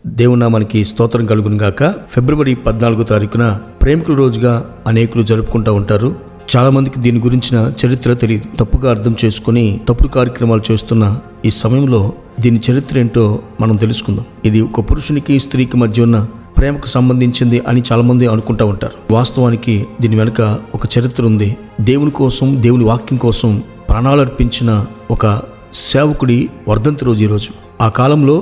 దేవుని నామానికి స్తోత్రం కలుగును గాక. ఫిబ్రవరి 14వ తారీఖున ప్రేమికుల రోజుగా అనేకులు జరుపుకుంటూ ఉంటారు. చాలా మందికి దీని గురించిన చరిత్ర తెలియదు. తప్పుగా అర్థం చేసుకుని తప్పుడు కార్యక్రమాలు చేస్తున్న ఈ సమయంలో దీని చరిత్ర ఏంటో మనం తెలుసుకుందాం. ఇది ఒక పురుషునికి స్త్రీకి మధ్య ఉన్న ప్రేమకు సంబంధించింది అని చాలా మంది అనుకుంటూ ఉంటారు. వాస్తవానికి దీని వెనుక ఒక చరిత్ర ఉంది. దేవుని కోసం, దేవుని వాక్యం కోసం ప్రాణాలు అర్పించిన ఒక సేవకుడి వర్ధంతి రోజు ఈరోజు. ఆ కాలంలో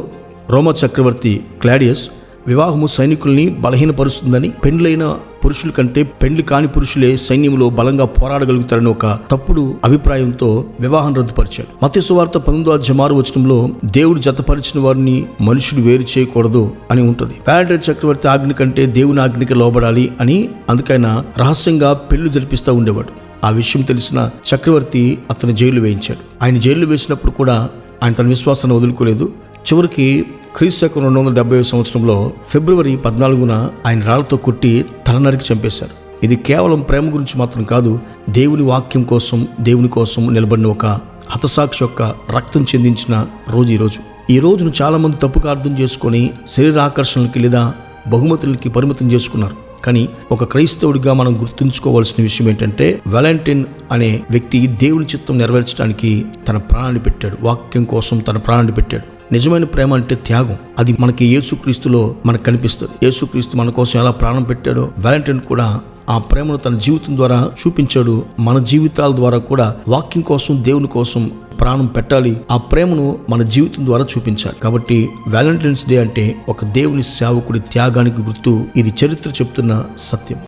రోమా చక్రవర్తి క్లాడియస్ వివాహము సైనికుల్ని బలహీనపరుస్తుందని, పెండ్లైన పురుషుల కంటే పెండ్లి కాని పురుషులే సైన్యంలో బలంగా పోరాడగలుగుతారని ఒక తప్పుడు అభిప్రాయంతో వివాహం రద్దుపరిచాడు. మత్తయి సువార్త 19:6 దేవుడు జతపరిచిన వారిని మనుషుడు వేరు చేయకూడదు అని ఉంటుంది. వ్యాలంటైన్ చక్రవర్తి ఆజ్ఞ కంటే దేవుని ఆజ్ఞకి లోబడాలి అని అందుకైనా రహస్యంగా పెళ్లి జరిపిస్తూ ఉండేవాడు. ఆ విషయం తెలిసిన చక్రవర్తి అతను జైలు వేయించాడు. ఆయన జైలు వేసినప్పుడు కూడా ఆయన తన విశ్వాసాన్ని వదులుకోలేదు. చివరికి క్రీస్తు 270 ఫిబ్రవరి 14న ఆయన రాళ్లతో కొట్టి తలనరికి చంపేశారు. ఇది కేవలం ప్రేమ గురించి మాత్రం కాదు, దేవుని వాక్యం కోసం, దేవుని కోసం నిలబడిన ఒక హతసాక్షి యొక్క రక్తం చెందించిన రోజు ఈరోజు. ఈ రోజును చాలా మంది తప్పుగా అర్థం చేసుకొని శరీర ఆకర్షణలకి లేదా బహుమతులకి పరిమితం చేసుకున్నారు. కానీ ఒక క్రైస్తవుడిగా మనం గుర్తుంచుకోవాల్సిన విషయం ఏంటంటే, వ్యాలంటైన్ అనే వ్యక్తి దేవుని చిత్తం నెరవేర్చడానికి తన ప్రాణాన్ని పెట్టాడు. వాక్యం కోసం తన ప్రాణాన్ని పెట్టాడు. నిజమైన ప్రేమ అంటే త్యాగం. అది మనకి యేసుక్రీస్తులో మనకు కనిపిస్తుంది. యేసుక్రీస్తు మన కోసం ఎలా ప్రాణం పెట్టాడో వ్యాలంటైన్ కూడా ఆ ప్రేమను తన జీవితం ద్వారా చూపించాడు. మన జీవితాల ద్వారా కూడా వాక్యం కోసం, దేవుని కోసం ప్రాణం పెట్టాలి. ఆ ప్రేమను మన జీవితం ద్వారా చూపించాలి. కాబట్టి వ్యాలంటైన్స్ డే అంటే ఒక దేవుని సేవకుడి త్యాగానికి గుర్తు. ఇది చరిత్ర చెప్తున్న సత్యం.